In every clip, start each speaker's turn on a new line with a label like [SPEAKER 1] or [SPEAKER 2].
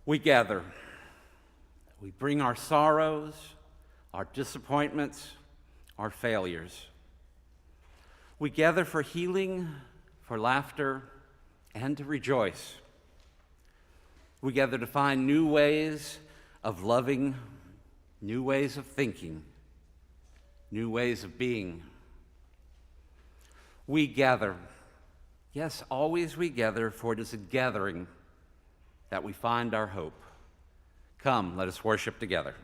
[SPEAKER 1] We gather. We bring our sorrows, our disappointments, our failures. We gather for healing, for laughter, and to rejoice. We gather to find new ways of loving, new ways of thinking, new ways of being. We gather. Yes, always we gather, for it is a gathering that we find our hope. Come, let us worship together.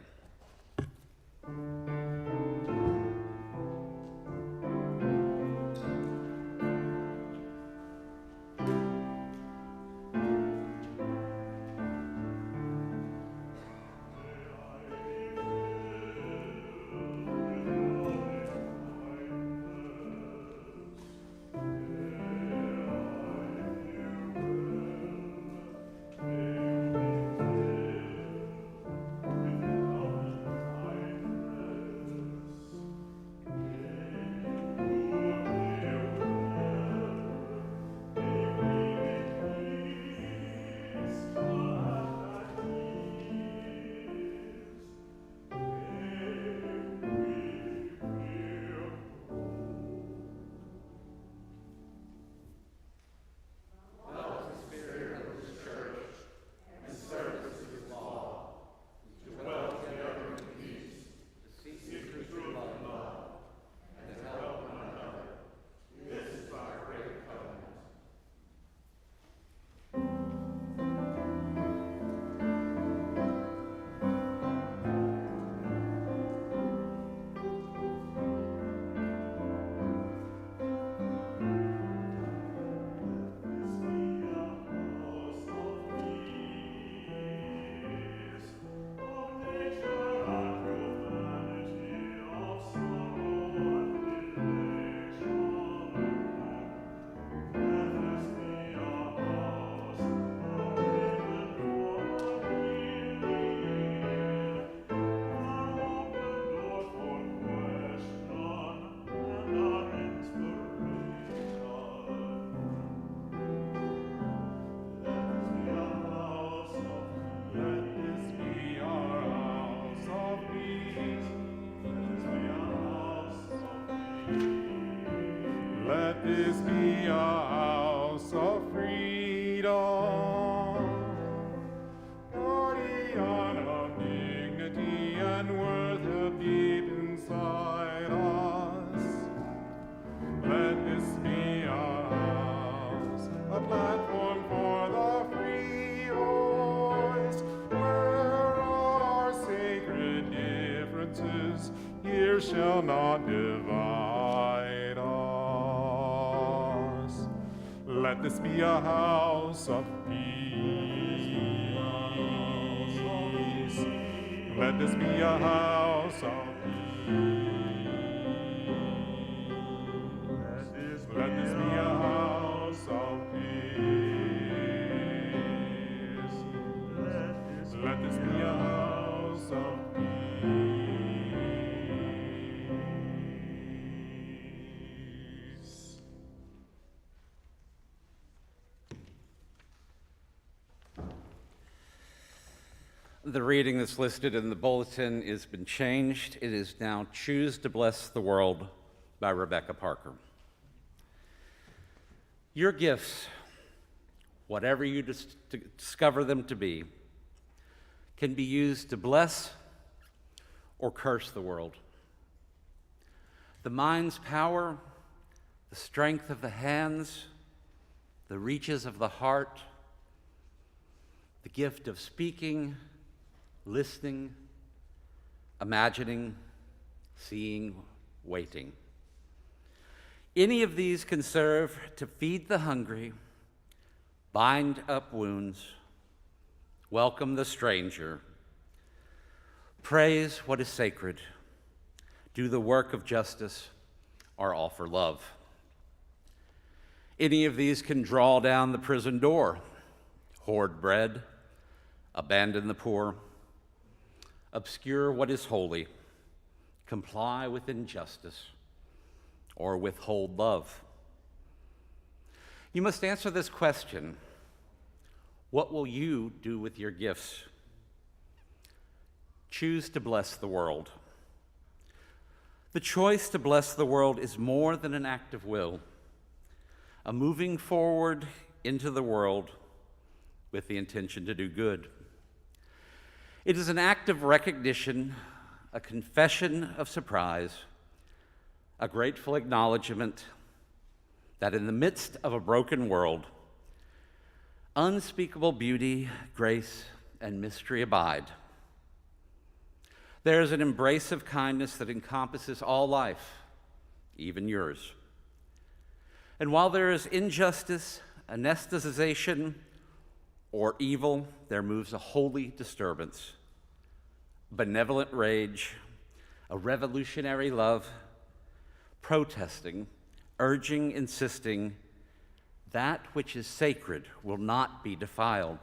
[SPEAKER 2] This be a house of freedom, guardian of dignity and worth of deep inside us. Let this be a house, a platform for the free voice, where our sacred differences here shall not divide us. Let this be a house of peace. Let this be a house of peace. Let this be a house of peace. Let this be a house of peace.
[SPEAKER 1] The reading that's listed in the bulletin has been changed. It is now Choose to Bless the World by Rebecca Parker. Your gifts, whatever you discover them to be, can be used to bless or curse the world. The mind's power, the strength of the hands, the reaches of the heart, the gift of speaking, listening, imagining, seeing, waiting. Any of these can serve to feed the hungry, bind up wounds, welcome the stranger, praise what is sacred, do the work of justice, or offer love. Any of these can draw down the prison door, hoard bread, abandon the poor, obscure what is holy, comply with injustice, or withhold love. You must answer this question: What will you do with your gifts? Choose to bless the world. The choice to bless the world is more than an act of will, a moving forward into the world with the intention to do good. It is an act of recognition, a confession of surprise, a grateful acknowledgement that in the midst of a broken world, unspeakable beauty, grace, and mystery abide. There is an embrace of kindness that encompasses all life, even yours. And while there is injustice, anesthetization, or evil, there moves a holy disturbance, benevolent rage, a revolutionary love, protesting, urging, insisting, that which is sacred will not be defiled.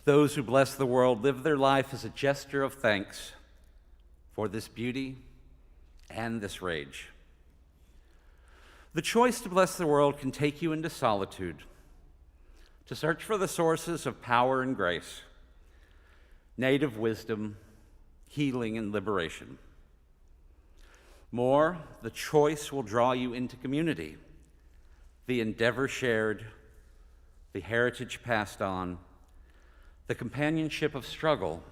[SPEAKER 1] Those who bless the world live their life as a gesture of thanks for this beauty and this rage. The choice to bless the world can take you into solitude, to search for the sources of power and grace, native wisdom, healing, and liberation. More, the choice will draw you into community, the endeavor shared, the heritage passed on, the companionship of struggle,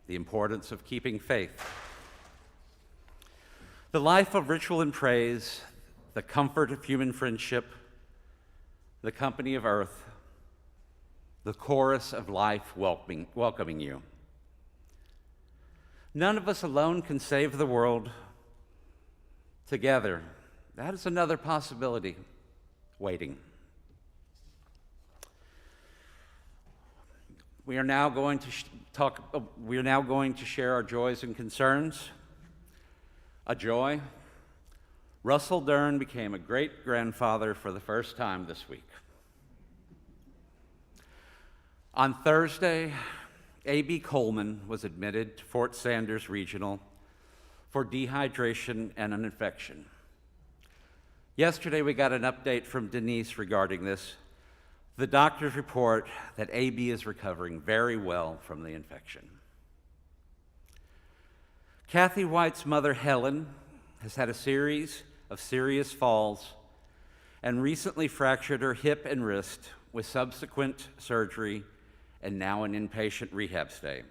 [SPEAKER 1] the importance of keeping faith. The life of ritual and praise, the comfort of human friendship, the company of earth, the chorus of life welcoming you. None of us alone can save the world. Together, that is another possibility waiting. We are now going to share our joys and concerns. A joy. Russell Dern became a great-grandfather for the first time this week. On Thursday, A.B. Coleman was admitted to Fort Sanders Regional for dehydration and an infection. Yesterday, we got an update from Denise regarding this. The doctors report that A.B. is recovering very well from the infection. Kathy White's mother, Helen, has had a series of serious falls and recently fractured her hip and wrist with subsequent surgery and now an inpatient rehab stay.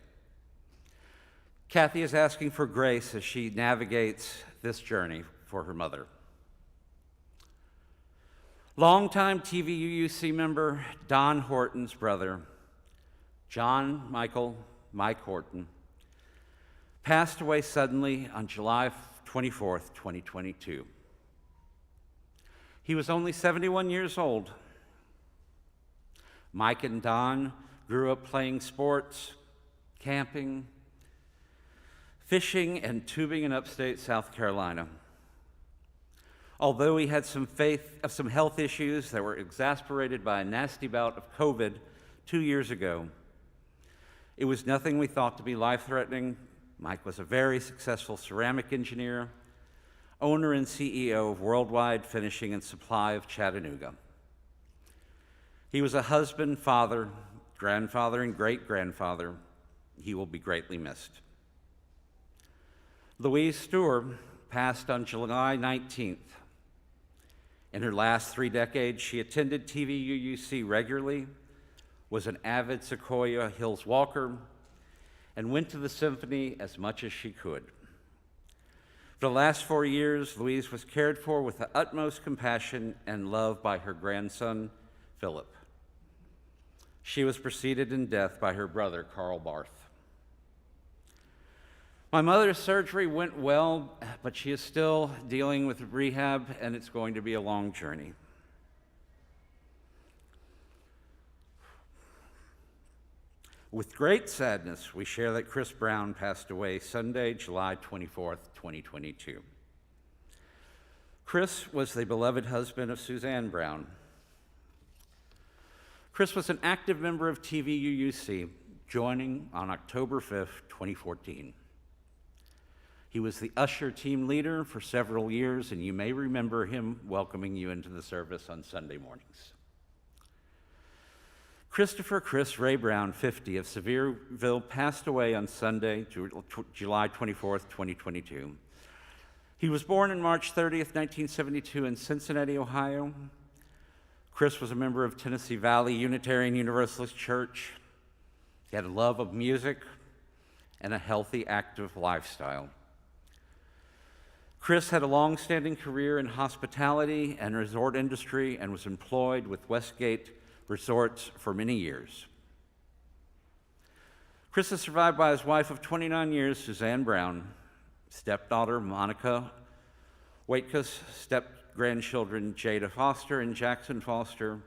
[SPEAKER 1] Kathy is asking for grace as she navigates this journey for her mother. Longtime TVUUC member Don Horton's brother, John Michael Mike Horton, passed away suddenly on July 24th, 2022. He was only 71 years old. Mike and Don grew up playing sports, camping, fishing, and tubing in upstate South Carolina. Although he had some health issues that were exacerbated by a nasty bout of COVID 2 years ago, it was nothing we thought to be life-threatening. Mike was a very successful ceramic engineer, owner and CEO of Worldwide Finishing and Supply of Chattanooga. He was a husband, father, grandfather, and great-grandfather. He will be greatly missed. Louise Stewart passed on July 19th. In her last 3 decades, she attended TVUUC regularly, was an avid Sequoia Hills walker, and went to the symphony as much as she could. For the last 4 years, Louise was cared for with the utmost compassion and love by her grandson, Philip. She was preceded in death by her brother, Carl Barth. My mother's surgery went well, but she is still dealing with rehab, and it's going to be a long journey. With great sadness, we share that Chris Brown passed away Sunday, July 24th, 2022. Chris was the beloved husband of Suzanne Brown. Chris was an active member of TVUUC, joining on October 5th, 2014. He was the usher team leader for several years, and you may remember him welcoming you into the service on Sunday mornings. Christopher Chris Ray Brown, 50, of Sevierville, passed away on Sunday, July 24th, 2022. He was born on March 30th, 1972 in Cincinnati, Ohio. Chris was a member of Tennessee Valley Unitarian Universalist Church. He had a love of music and a healthy, active lifestyle. Chris had a long-standing career in hospitality and resort industry and was employed with Westgate Resorts for many years. Chris is survived by his wife of 29 years, Suzanne Brown, stepdaughter Monica Waitkus, step-grandchildren Jada Foster and Jackson Foster,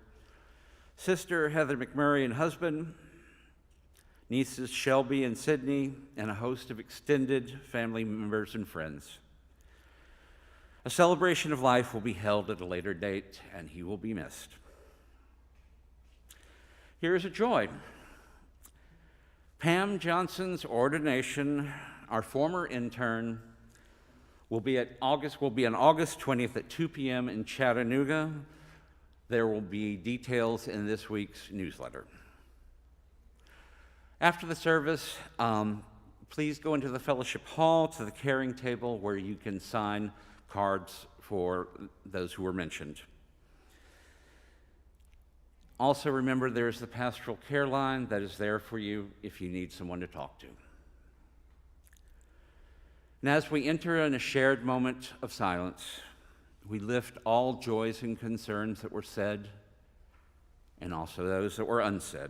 [SPEAKER 1] sister Heather McMurray and husband, nieces Shelby and Sydney, and a host of extended family members and friends. A celebration of life will be held at a later date, and he will be missed. Here is a joy. Pam Johnson's ordination, our former intern, will be on August 20th at 2 p.m. in Chattanooga. There will be details in this week's newsletter. After the service, please go into the fellowship hall to the caring table where you can sign cards for those who were mentioned. Also remember there's the pastoral care line that is there for you if you need someone to talk to. And as we enter in a shared moment of silence, we lift all joys and concerns that were said and also those that were unsaid.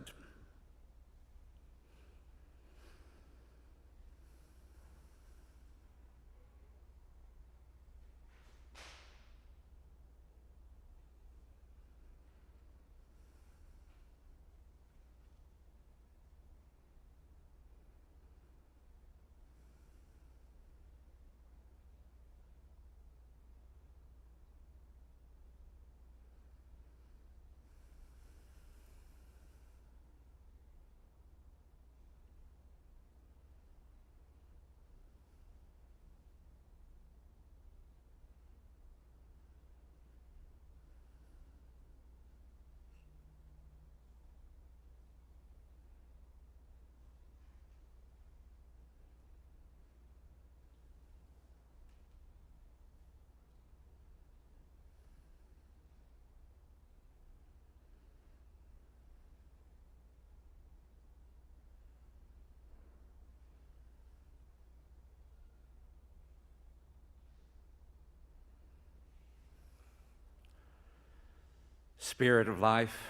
[SPEAKER 1] Spirit of life,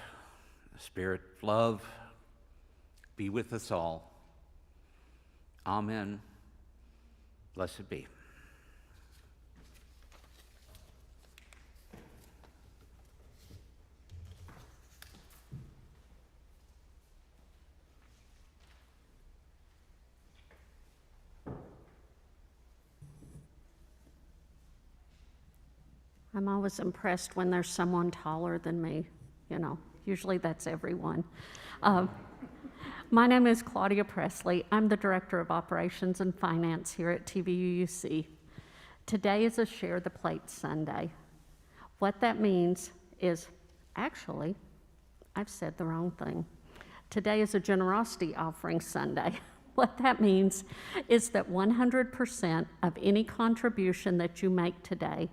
[SPEAKER 1] Spirit of love, be with us all. Amen. Blessed be.
[SPEAKER 3] I'm always impressed when there's someone taller than me. Usually that's everyone. My name is Claudia Presley. I'm the Director of Operations and Finance here at TVUUC. Today is a Share the Plate Sunday. What that means is, actually, I've said the wrong thing. Today is a Generosity Offering Sunday. What that means is that 100% of any contribution that you make today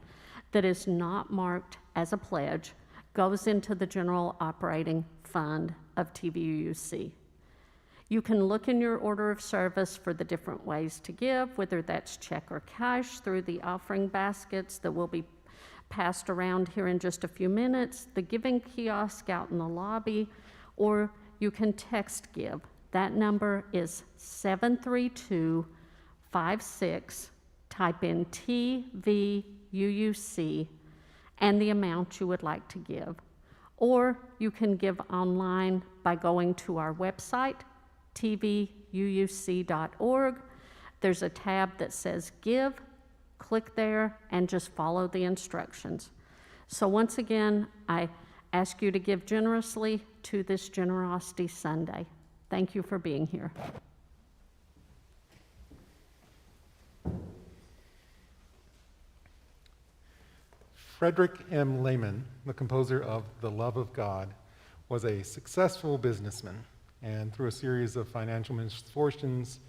[SPEAKER 3] that is not marked as a pledge goes into the general operating fund of TVUUC. You can look in your order of service for the different ways to give, whether that's check or cash, through the offering baskets that will be passed around here in just a few minutes, the giving kiosk out in the lobby, or you can text give. That number is 73256. Type in TVUUC and the amount you would like to give. Or you can give online by going to our website, tvuuc.org. There's a tab that says Give. Click there and just follow the instructions. So once again, I ask you to give generously to this Generosity Sunday. Thank you for being here.
[SPEAKER 4] Frederick M. Lehman, the composer of The Love of God, was a successful businessman, and through a series of financial misfortunes,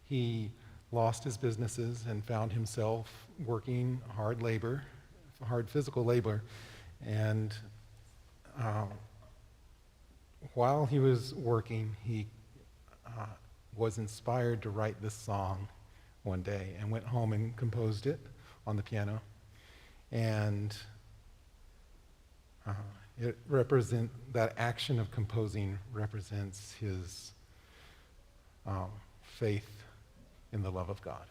[SPEAKER 4] he lost his businesses and found himself working hard physical labor, and while he was working, he was inspired to write this song one day and went home and composed it on the piano. And that action of composing represents his faith in the love of God.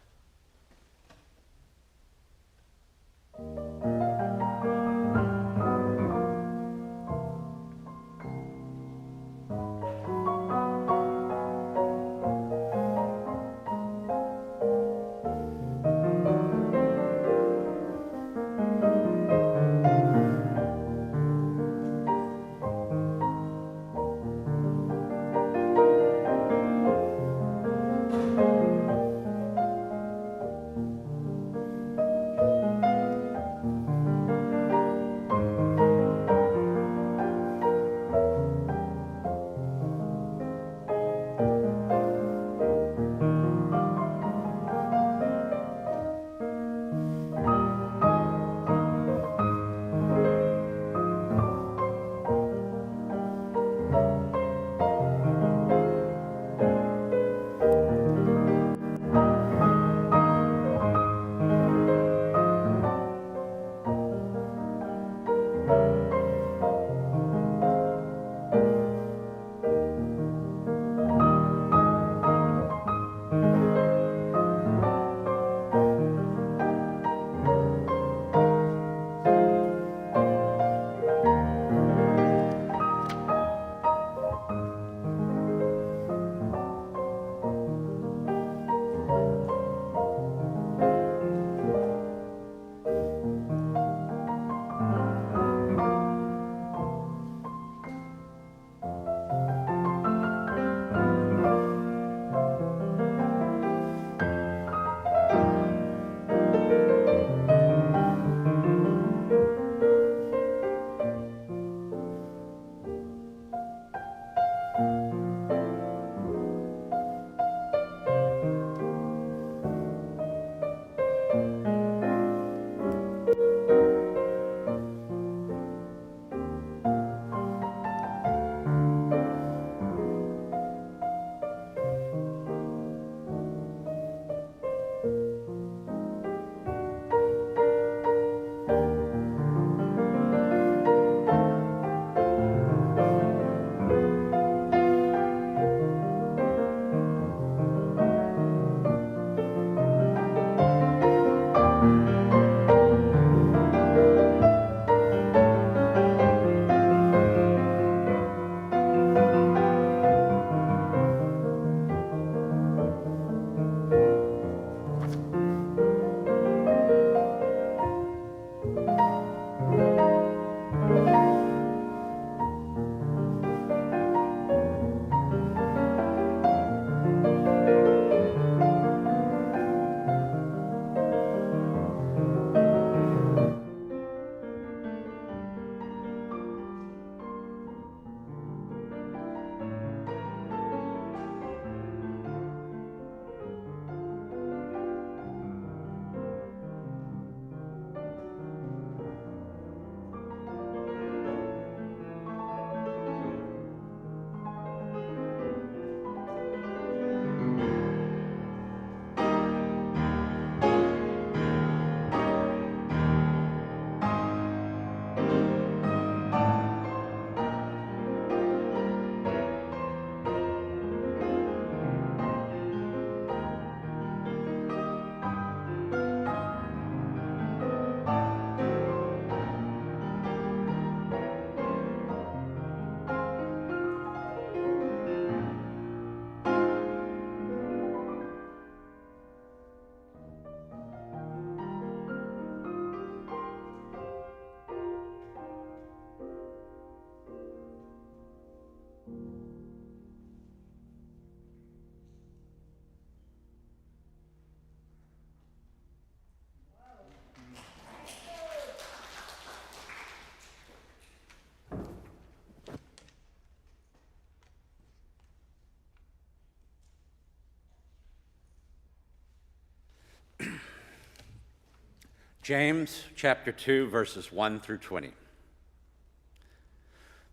[SPEAKER 1] James chapter 2, verses 1 through 20.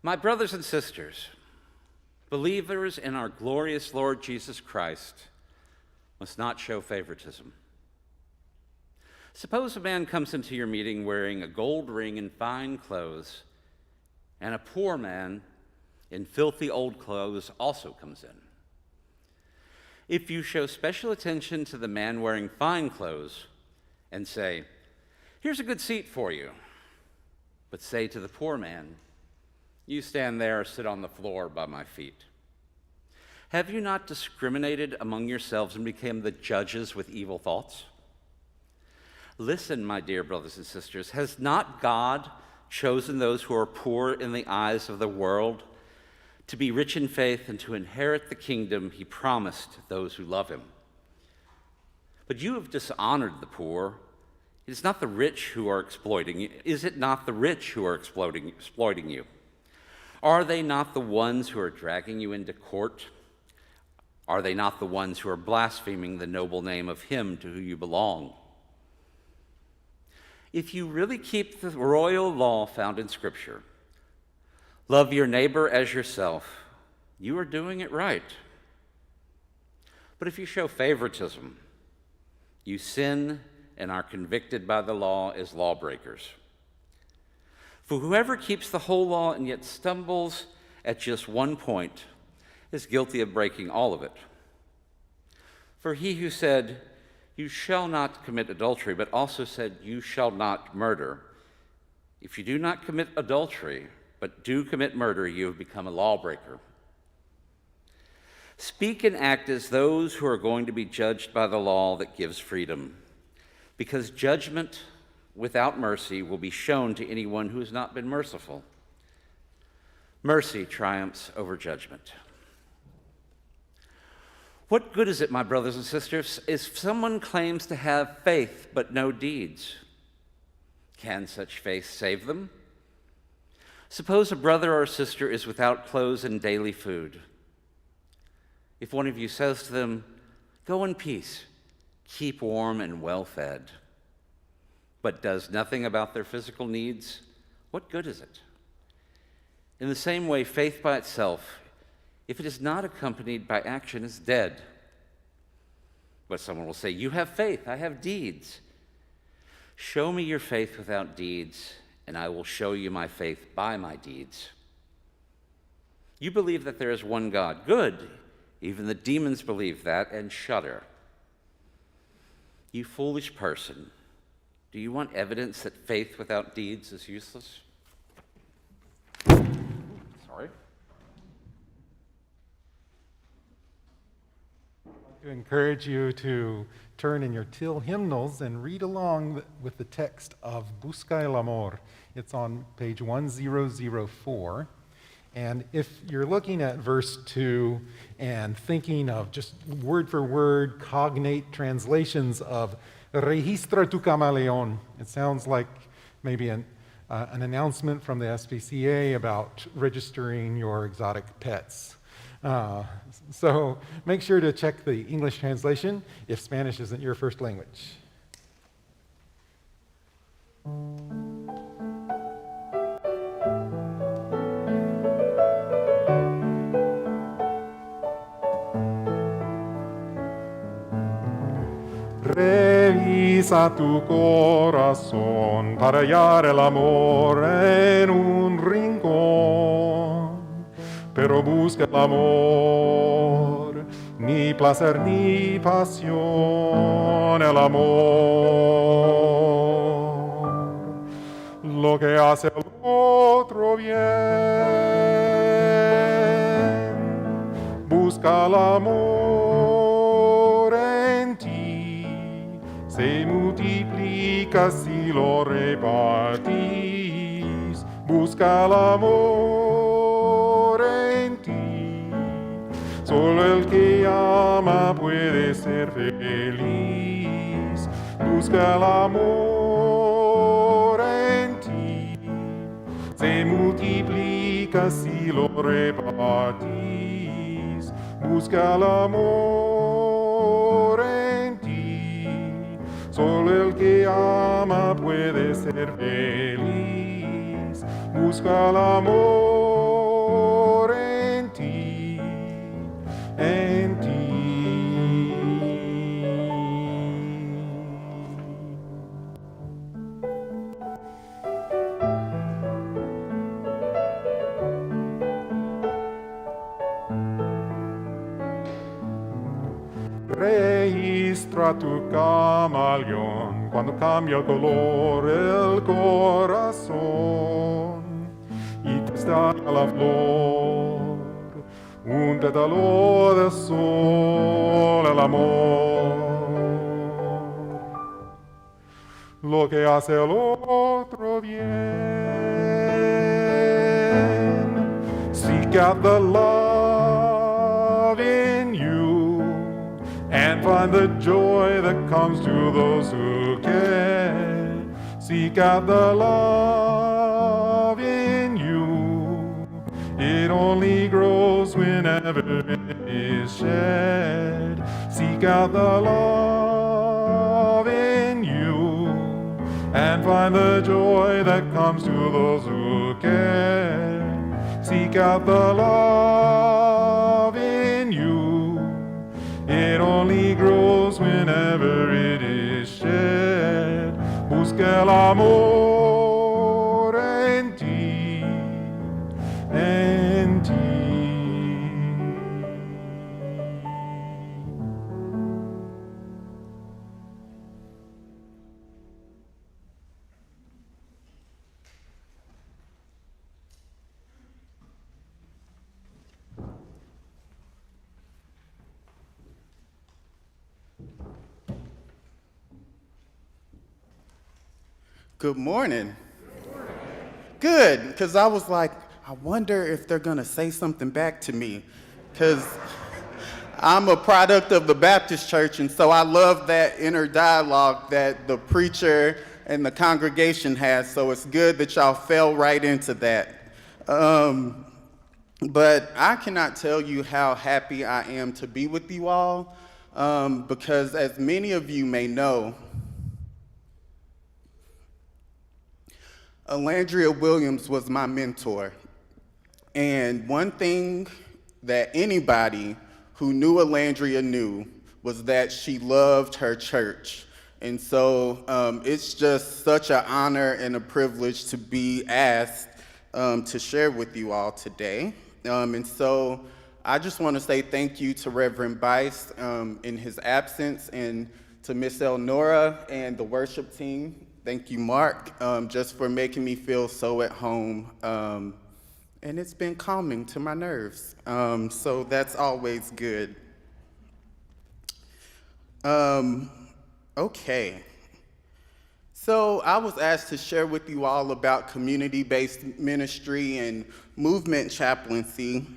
[SPEAKER 1] My brothers and sisters, believers in our glorious Lord Jesus Christ must not show favoritism. Suppose a man comes into your meeting wearing a gold ring and fine clothes, and a poor man in filthy old clothes also comes in. If you show special attention to the man wearing fine clothes and say, "Here's a good seat for you," but say to the poor man, "You stand there or sit on the floor by my feet," have you not discriminated among yourselves and become the judges with evil thoughts? Listen, my dear brothers and sisters, has not God chosen those who are poor in the eyes of the world to be rich in faith and to inherit the kingdom he promised those who love him? But you have dishonored the poor. It is not the rich who are exploiting you. Is it not the rich who are exploiting you? Are they not the ones who are dragging you into court? Are they not the ones who are blaspheming the noble name of him to whom you belong? If you really keep the royal law found in Scripture, love your neighbor as yourself, you are doing it right. But if you show favoritism, you sin and are convicted by the law as lawbreakers. For whoever keeps the whole law and yet stumbles at just one point is guilty of breaking all of it. For he who said, "You shall not commit adultery," but also said, "You shall not murder," if you do not commit adultery, but do commit murder, you have become a lawbreaker. Speak and act as those who are going to be judged by the law that gives freedom, because judgment without mercy will be shown to anyone who has not been merciful. Mercy triumphs over judgment. What good is it, my brothers and sisters, if someone claims to have faith but no deeds? Can such faith save them? Suppose a brother or sister is without clothes and daily food. If one of you says to them, "Go in peace, keep warm and well fed," but does nothing about their physical needs, what good is it? In the same way, faith by itself, if it is not accompanied by action, is dead. But someone will say, "You have faith, I have deeds." Show me your faith without deeds, and I will show you my faith by my deeds. You believe that there is one God. Good. Even the demons believe that and shudder. You foolish person, do you want evidence that faith without deeds is useless? Sorry.
[SPEAKER 4] To encourage you to turn in your till hymnals and read along with the text of Busca el Amor. It's on page 1004. And if you're looking at verse 2 and thinking of just word for word cognate translations of Registra tu camaleón, it sounds like maybe an announcement from the SPCA about registering your exotic pets. So make sure to check the English translation if Spanish isn't your first language. Revisa tu corazón para hallar el amor en un rincón. Pero busca el amor, ni placer ni pasión, el amor. Lo que hace el otro bien, busca el amor en ti, se multiplica si lo repartís. Busca el amor en ti, solo el que ama puede ser feliz. Busca el amor en ti, se multiplica si lo repartís. Busca el amor en ti, solo el que ama puede
[SPEAKER 2] ser feliz. Busca el amor en ti, en ti. Registra tu camaleón cuando cambia el color el corazón y te estalla la flor, un pétalo de sol, el amor. Lo que hace el otro bien, seek out the love in you and find the joy that comes to those who care. Seek out the love in you. It only grows whenever it is shared. Seek out the love in you and find the joy that comes to those who care. Seek out the love in you. It only grows whenever it is shared. Busca el amor en ti, en ti.
[SPEAKER 5] Good morning. Good, because I was like, I wonder if they're going to say something back to me, because I'm a product of the Baptist church, and so I love that inner dialogue that the preacher and the congregation has, so it's good that y'all fell right into that. But I cannot tell you how happy I am to be with you all, because as many of you may know, Alandria Williams was my mentor. And one thing that anybody who knew Alandria knew was that she loved her church. And so it's just such an honor and a privilege to be asked to share with you all today. And so I just want to say thank you to Reverend Bice in his absence, and to Miss Elnora and the worship team. Thank you, Mark, just for making me feel so at home. And it's been calming to my nerves. So that's always good. Okay. So I was asked to share with you all about community-based ministry and movement chaplaincy.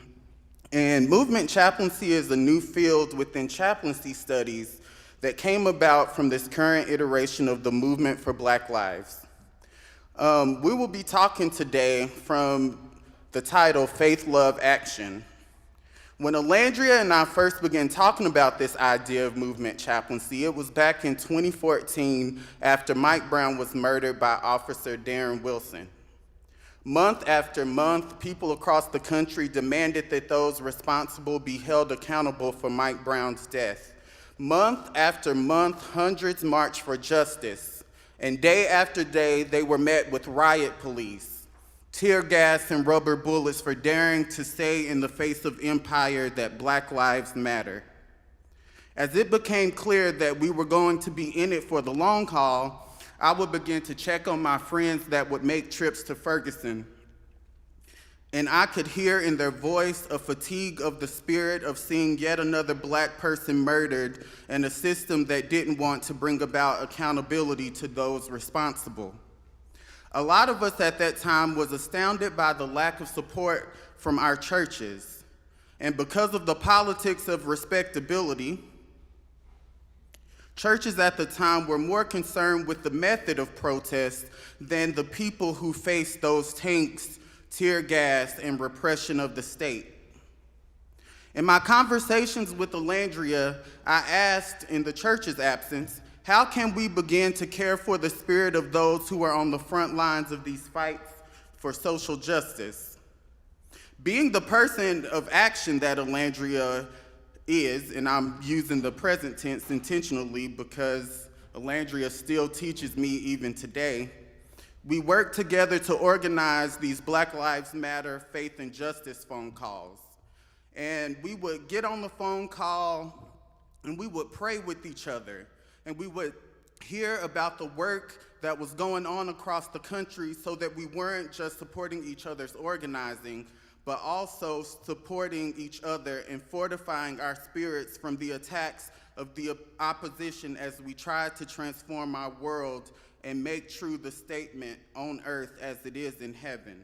[SPEAKER 5] And movement chaplaincy is a new field within chaplaincy studies that came about from this current iteration of the movement for Black Lives. We will be talking today from the title, Faith, Love, Action. When Alandria and I first began talking about this idea of movement chaplaincy, it was back in 2014 after Mike Brown was murdered by Officer Darren Wilson. Month after month, people across the country demanded that those responsible be held accountable for Mike Brown's death. Month after month, hundreds marched for justice, and day after day, they were met with riot police, tear gas and rubber bullets for daring to say in the face of empire that Black lives matter. As it became clear that we were going to be in it for the long haul, I would begin to check on my friends that would make trips to Ferguson. And I could hear in their voice a fatigue of the spirit of seeing yet another Black person murdered and a system that didn't want to bring about accountability to those responsible. A lot of us at that time was astounded by the lack of support from our churches. And because of the politics of respectability, churches at the time were more concerned with the method of protest than the people who faced those tanks, tear gas, and repression of the state. In my conversations with Alandria, I asked, in the church's absence, How can we begin to care for the spirit of those who are on the front lines of these fights for social justice? Being the person of action that Alandria is, and I'm using the present tense intentionally because Alandria still teaches me even today, we work together to organize these Black Lives Matter Faith and Justice phone calls. And we would get on the phone call and we would pray with each other. And we would hear about the work that was going on across the country so that we weren't just supporting each other's organizing, but also supporting each other and fortifying our spirits from the attacks of the opposition as we tried to transform our world and make true the statement on earth as it is in heaven.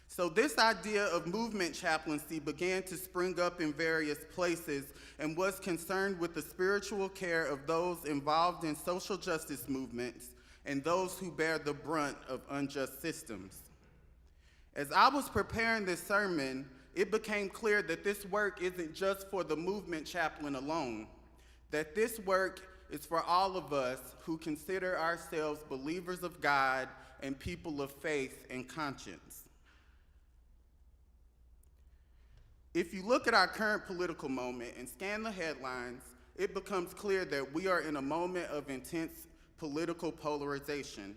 [SPEAKER 5] So this idea of movement chaplaincy began to spring up in various places and was concerned with the spiritual care of those involved in social justice movements and those who bear the brunt of unjust systems. As I was preparing this sermon, it became clear that this work isn't just for the movement chaplain alone, that this work is for all of us who consider ourselves believers of God and people of faith and conscience. If you look at our current political moment and scan the headlines, it becomes clear that we are in a moment of intense political polarization,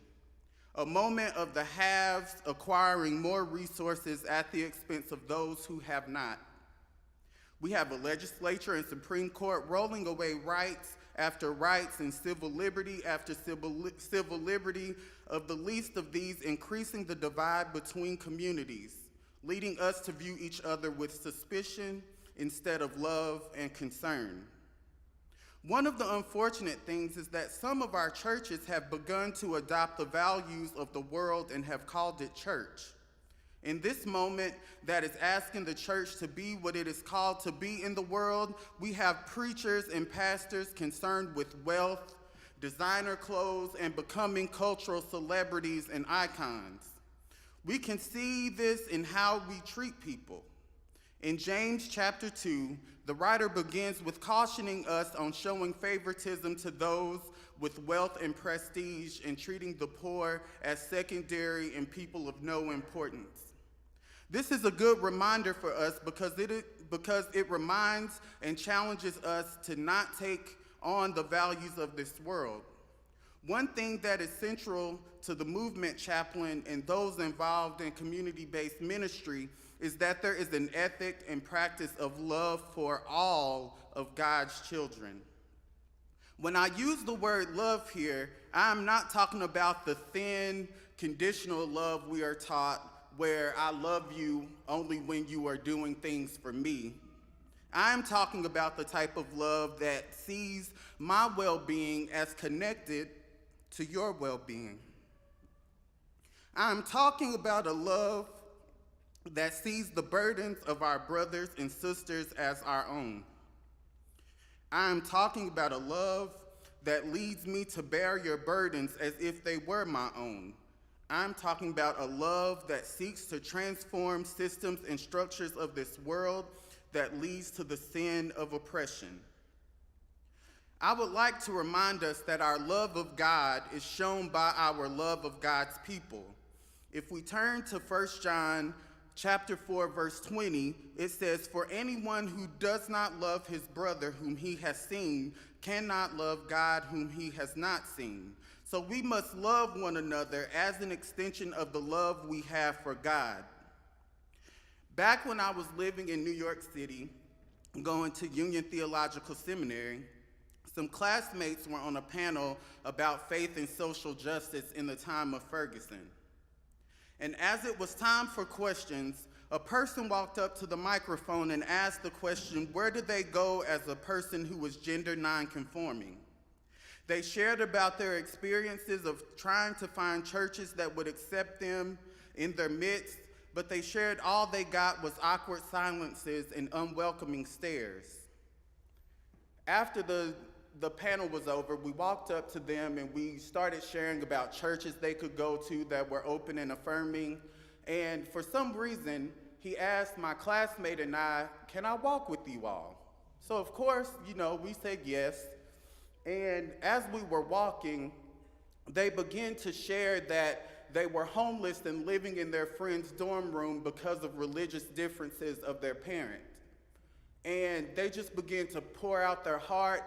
[SPEAKER 5] a moment of the haves acquiring more resources at the expense of those who have not. We have a legislature and Supreme Court rolling away rights after rights and civil liberty after civil liberty, of the least of these increasing the divide between communities, leading us to view each other with suspicion instead of love and concern. One of the unfortunate things is that some of our churches have begun to adopt the values of the world and have called it church. In this moment that is asking the church to be what it is called to be in the world, we have preachers and pastors concerned with wealth, designer clothes, and becoming cultural celebrities and icons. We can see this in how we treat people. In James chapter 2, the writer begins with cautioning us on showing favoritism to those with wealth and prestige and treating the poor as secondary and people of no importance. This is a good reminder for us because it reminds and challenges us to not take on the values of this world. One thing that is central to the movement chaplain and those involved in community-based ministry is that there is an ethic and practice of love for all of God's children. When I use the word love here, I'm not talking about the thin, conditional love we are taught where I love you only when you are doing things for me. I'm talking about the type of love that sees my well-being as connected to your well-being. I'm talking about a love that sees the burdens of our brothers and sisters as our own. I'm talking about a love that leads me to bear your burdens as if they were my own. I'm talking about a love that seeks to transform systems and structures of this world that leads to the sin of oppression. I would like to remind us that our love of God is shown by our love of God's people. If we turn to 1 John chapter 4, verse 20, it says, "For anyone who does not love his brother whom he has seen cannot love God whom he has not seen." So we must love one another as an extension of the love we have for God. Back when I was living in New York City, going to Union Theological Seminary, some classmates were on a panel about faith and social justice in the time of Ferguson. And as it was time for questions, a person walked up to the microphone and asked the question, where did they go as a person who was gender nonconforming? They shared about their experiences of trying to find churches that would accept them in their midst, but they shared all they got was awkward silences and unwelcoming stares. After the panel was over, we walked up to them and we started sharing about churches they could go to that were open and affirming. And for some reason, he asked my classmate and I, "Can I walk with you all?" So of course, we said yes. And as we were walking, they began to share that they were homeless and living in their friend's dorm room because of religious differences of their parent. And they just began to pour out their heart.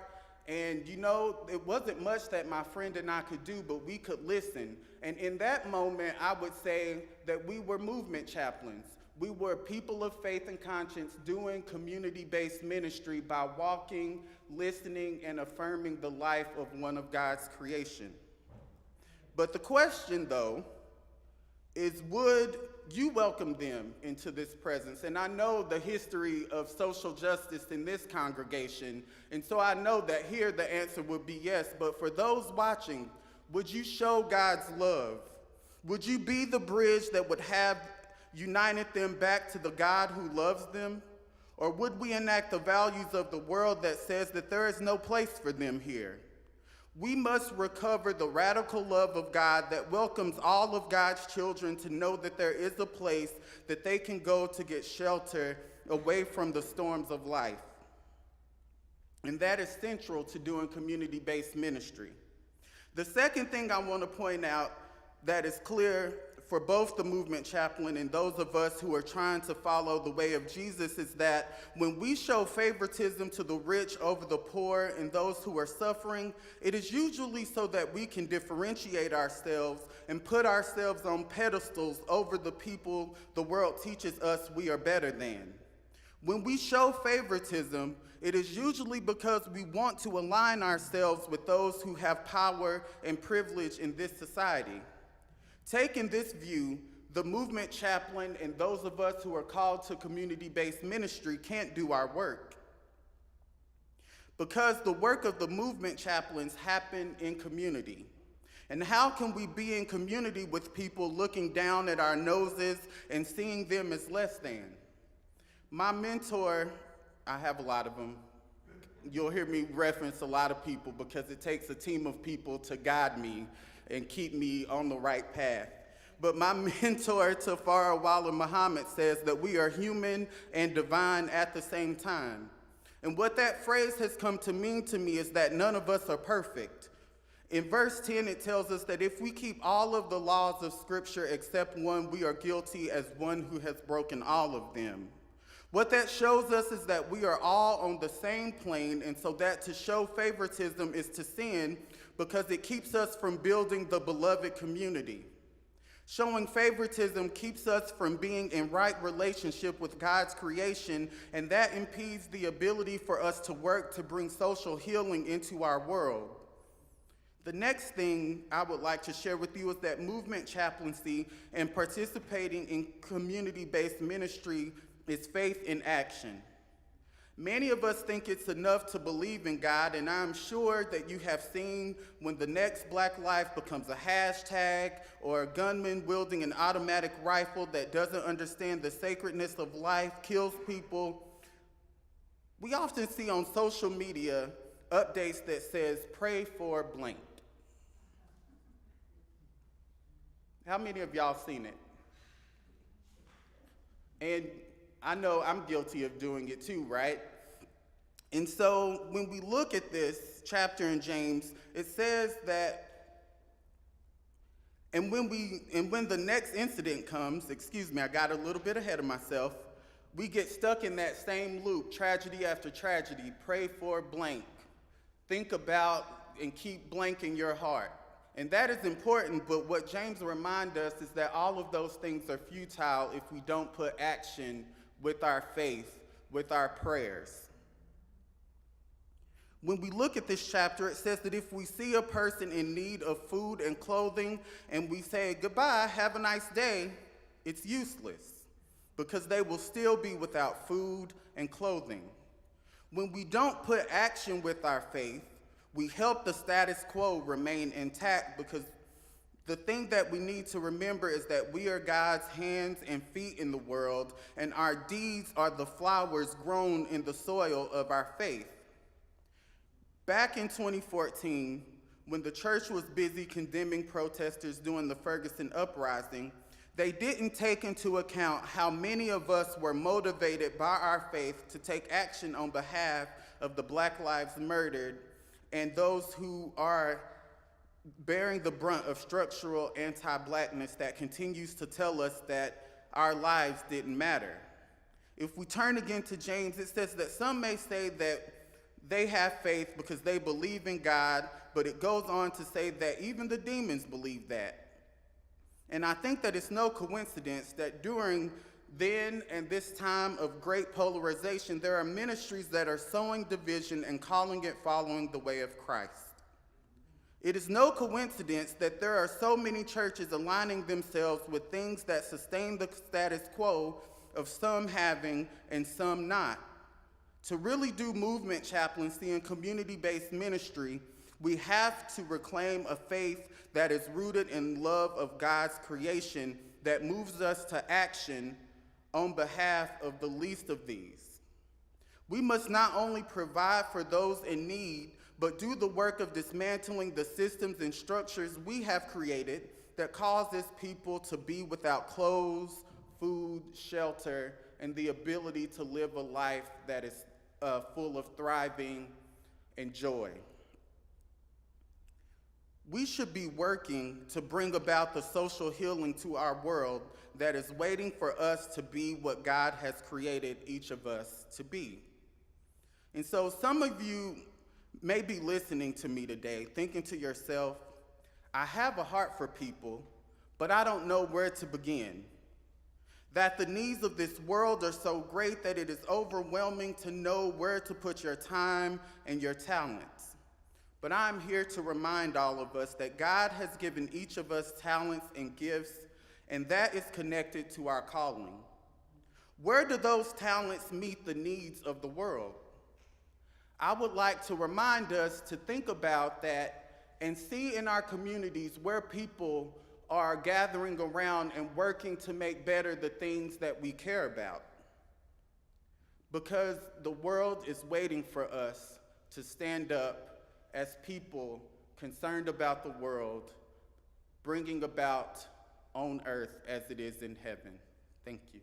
[SPEAKER 5] And it wasn't much that my friend and I could do, but we could listen. And in that moment, I would say that we were movement chaplains. We were people of faith and conscience doing community-based ministry by walking, listening, and affirming the life of one of God's creation. But the question, though, is would you welcome them into this presence? And I know the history of social justice in this congregation, and so I know that here the answer would be yes. But for those watching, would you show God's love? Would you be the bridge that would have united them back to the God who loves them? Or would we enact the values of the world that says that there is no place for them here? We must recover the radical love of God that welcomes all of God's children to know that there is a place that they can go to get shelter away from the storms of life. And that is central to doing community-based ministry. The second thing I want to point out that is clear for both the movement chaplain and those of us who are trying to follow the way of Jesus is that when we show favoritism to the rich over the poor and those who are suffering, it is usually so that we can differentiate ourselves and put ourselves on pedestals over the people the world teaches us we are better than. When we show favoritism, it is usually because we want to align ourselves with those who have power and privilege in this society. Taking this view, the movement chaplain and those of us who are called to community-based ministry can't do our work. Because the work of the movement chaplains happen in community. And how can we be in community with people looking down at our noses and seeing them as less than? My mentor, I have a lot of them. You'll hear me reference a lot of people because it takes a team of people to guide me and keep me on the right path. But my mentor, Tafara Wala Muhammad, says that we are human and divine at the same time. And what that phrase has come to mean to me is that none of us are perfect. In verse 10, it tells us that if we keep all of the laws of Scripture except one, we are guilty as one who has broken all of them. What that shows us is that we are all on the same plane, and so that to show favoritism is to sin because it keeps us from building the beloved community. Showing favoritism keeps us from being in right relationship with God's creation, and that impedes the ability for us to work to bring social healing into our world. The next thing I would like to share with you is that movement chaplaincy and participating in community-based ministry is faith in action. Many of us think it's enough to believe in God, and I'm sure that you have seen when the next Black life becomes a hashtag or a gunman wielding an automatic rifle that doesn't understand the sacredness of life kills people. We often see on social media updates that says, pray for blank. How many of y'all seen it? And I know I'm guilty of doing it too, right? And so when we look at this chapter in James, it says that, and when the next incident comes, I got a little bit ahead of myself, we get stuck in that same loop, tragedy after tragedy, pray for blank. Think about and keep blank in your heart. And that is important, but what James reminds us is that all of those things are futile if we don't put action with our faith, with our prayers. When we look at this chapter, it says that if we see a person in need of food and clothing and we say, goodbye, have a nice day, it's useless because they will still be without food and clothing. When we don't put action with our faith, we help the status quo remain intact because the thing that we need to remember is that we are God's hands and feet in the world, and our deeds are the flowers grown in the soil of our faith. Back in 2014, when the church was busy condemning protesters during the Ferguson uprising, they didn't take into account how many of us were motivated by our faith to take action on behalf of the Black lives murdered and those who are bearing the brunt of structural anti-Blackness that continues to tell us that our lives didn't matter. If we turn again to James, it says that some may say that they have faith because they believe in God, but it goes on to say that even the demons believe that. And I think that it's no coincidence that during then and this time of great polarization, there are ministries that are sowing division and calling it following the way of Christ. It is no coincidence that there are so many churches aligning themselves with things that sustain the status quo of some having and some not. To really do movement chaplaincy and community-based ministry, we have to reclaim a faith that is rooted in love of God's creation that moves us to action on behalf of the least of these. We must not only provide for those in need, but do the work of dismantling the systems and structures we have created that causes people to be without clothes, food, shelter, and the ability to live a life that is full of thriving and joy. We should be working to bring about the social healing to our world that is waiting for us to be what God has created each of us to be. And so some of you may be listening to me today, thinking to yourself, I have a heart for people, but I don't know where to begin. That the needs of this world are so great that it is overwhelming to know where to put your time and your talents. But I'm here to remind all of us that God has given each of us talents and gifts, and that is connected to our calling. Where do those talents meet the needs of the world? I would like to remind us to think about that and see in our communities where people are gathering around and working to make better the things that we care about. Because the world is waiting for us to stand up as people concerned about the world, bringing about on earth as it is in heaven. Thank you.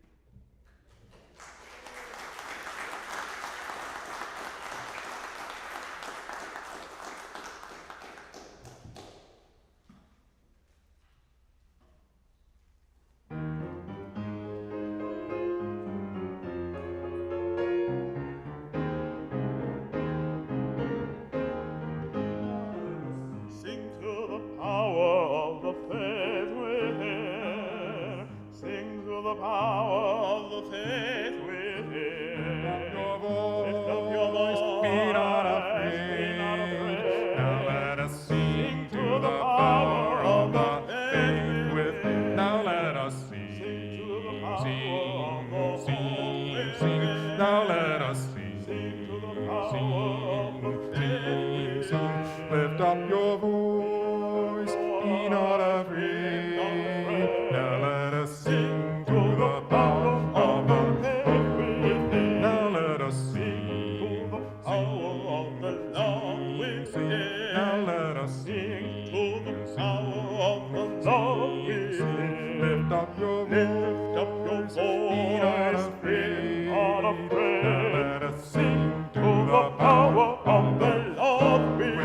[SPEAKER 2] Lift up your voice, be not afraid. Now let us sing to the power of the faith within. Now let us sing to the power of the love within. Now let us sing to the power of the love within. Lift up your voice, be not afraid. Now let us sing to the power of the love within.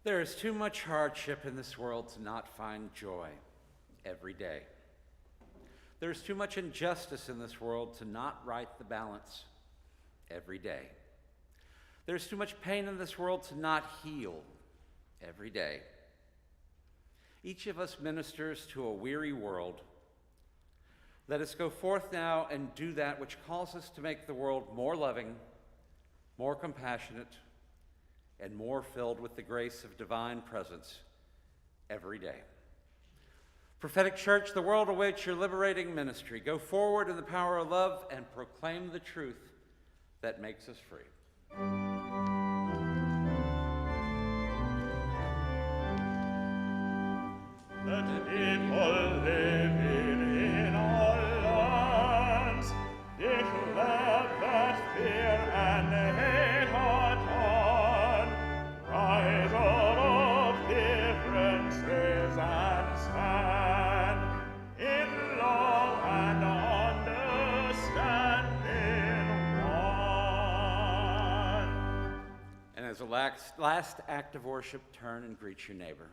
[SPEAKER 1] There is too much hardship in this world to not find joy every day. There is too much injustice in this world to not right the balance every day. There is too much pain in this world to not heal every day. Each of us ministers to a weary world. Let us go forth now and do that which calls us to make the world more loving, more compassionate, and more filled with the grace of divine presence every day. Prophetic Church, the world awaits your liberating ministry. Go forward in the power of love and proclaim the truth that makes us free.
[SPEAKER 2] Let people live in all lands, declare that fear and hate are gone, rise above differences and stand
[SPEAKER 1] as a last act of worship, turn and greet your neighbor.